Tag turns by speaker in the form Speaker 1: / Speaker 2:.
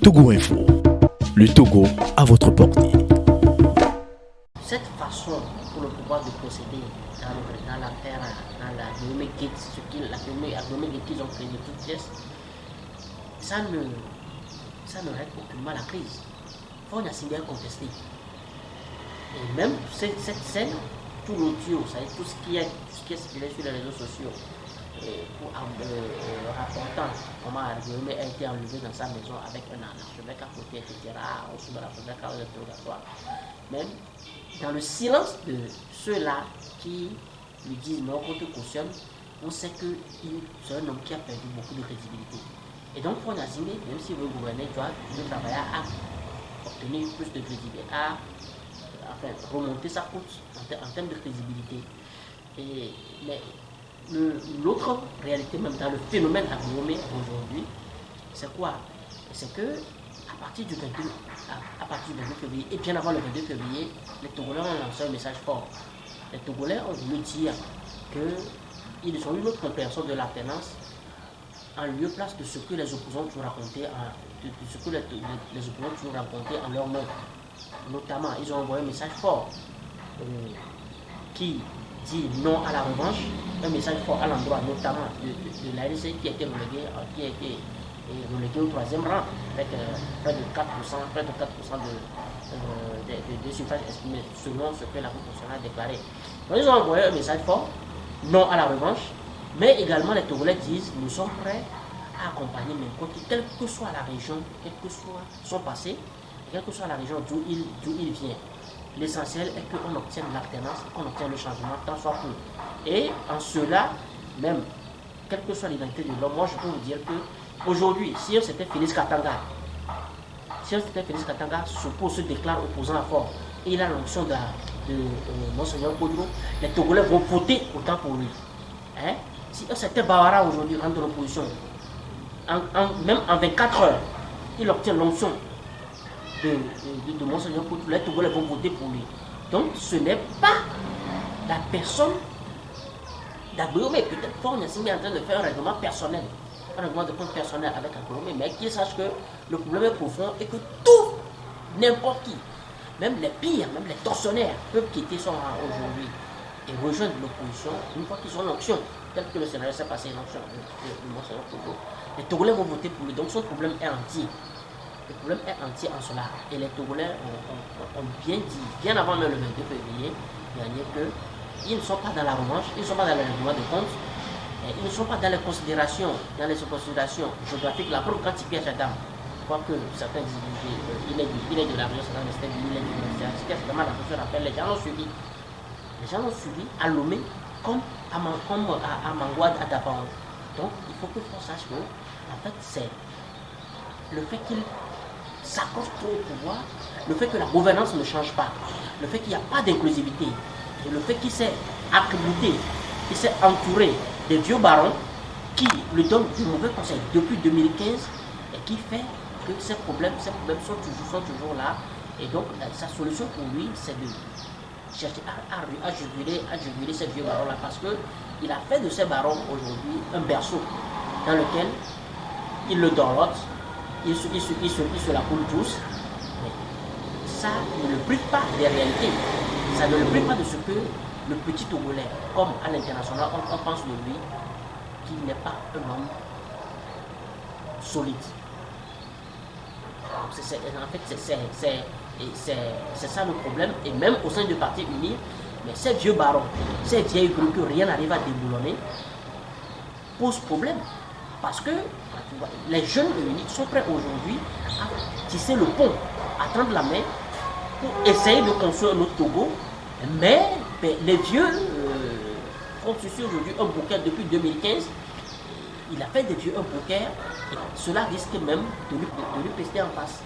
Speaker 1: Togo Info, le Togo à votre portée.
Speaker 2: Cette façon pour le pouvoir de procéder dans la terre, dans la Guinée, la Guinée qu'ils ont créé de toutes pièces, ça ne règle aucunement la crise. Il faut bien contester. Et même cette scène, tout l'audio, tout ce qui est circulé sur les réseaux sociaux, pour rapportant comment Guillaume a été enlevé dans sa maison avec un archevêque à côté, etc. On se met l'archevêque à l'interrogatoire. Même dans le silence de ceux-là qui lui disent non, qu'on te cautionne, on sait que c'est un homme qui a perdu beaucoup de crédibilité. Et donc, pour Nazimé, même s'il veut gouverner, il doit travailler à obtenir plus de crédibilité, à remonter sa courbe en termes de crédibilité. Mais l'autre réalité, même dans le phénomène à Guillaume aujourd'hui, c'est quoi? C'est que à partir du 22 février, et bien avant le 22 février, les Togolais ont lancé un message fort. Les Togolais ont voulu dire qu'ils ont une autre compréhension de l'alternance en lieu place de ce que les opposants ont raconté, en leur nom. Notamment, ils ont envoyé un message fort qui dit non à la revanche, un message fort à l'endroit notamment de l'ANC qui a été relégué au troisième rang avec près de 4% de suffrages exprimés selon ce que la Cour constitutionnelle a déclaré. Donc ils ont envoyé un message fort, non à la revanche, mais également les Togolais disent nous sommes prêts à accompagner n'importe qui, quelle que soit la région, quel que soit son passé, quelle que soit la région d'où il vient. L'essentiel est qu'on obtienne l'alternance, qu'on obtienne le changement, tant soit peu. Et en cela, même, quelle que soit l'identité de l'homme, moi je peux vous dire qu'aujourd'hui, si c'était Félix Katanga, se déclare opposant à fort, et il a l'onction de Monseigneur Kodro, les Togolais vont voter autant pour lui. Hein? Si c'était Bawara aujourd'hui rentre dans l'opposition, même en 24 heures, il obtient l'onction de Monseigneur Kodro, les Togolais vont voter pour lui. Donc ce n'est pas la personne d'Agbéomé, mais peut-être Fort Gnassingbé est en train de faire un règlement personnel, un règlement de compte personnel avec Agbéomé, mais qu'il sache que le problème est profond et que tout, n'importe qui, même les pires, même les tortionnaires, peuvent quitter son rang aujourd'hui et rejoindre l'opposition une fois qu'ils ont l'onction, tel que le scénario s'est passé l'onction de Monseigneur Kodro. Les Togolais vont voter pour lui, donc son problème est entier. Le problème est entier en cela. Et les Togolais ont bien dit, bien avant même le 22 février dernier, qu'ils ne sont pas dans la revanche, ils ne sont pas dans le règlement de compte, ils ne sont pas dans les considérations géographiques. La preuve, quand il piège à Dame, quoique certains disent qu'il est de la région centrale, il est du ministère, ce qui est vraiment la question rappelle, les gens l'ont suivi. Les gens l'ont suivi à Lomé comme à Mangouad, à Dabaon. Donc, il faut que l'on sache que, en fait, c'est le fait qu'il s'accroche trop au pouvoir, le fait que la gouvernance ne change pas, le fait qu'il n'y a pas d'inclusivité, et le fait qu'il s'est accrédité, qu'il s'est entouré des vieux barons qui lui donnent de mauvais conseils depuis 2015 et qui fait que ces problèmes sont toujours là. Et donc, sa solution pour lui, c'est de chercher à juguler ces vieux barons-là parce qu'il a fait de ces barons aujourd'hui un berceau dans lequel il le dorlote. Il se la coule tous, mais ça ne le prive pas des réalités. Ça ne le prive pas de ce que le petit Togolais, comme à l'international, on pense de lui, qu'il n'est pas un homme solide. En fait, c'est ça le problème, et même au sein du Parti uni, mais ces vieux barons, ces vieilles groupes que rien n'arrive à déboulonner, posent problème. Parce que les jeunes unis sont prêts aujourd'hui à tisser le pont, à tendre la main pour essayer de construire notre Togo. Mais les vieux font ici aujourd'hui un bouquet depuis 2015. Il a fait des vieux un bouquet et cela risque même de lui pester en face.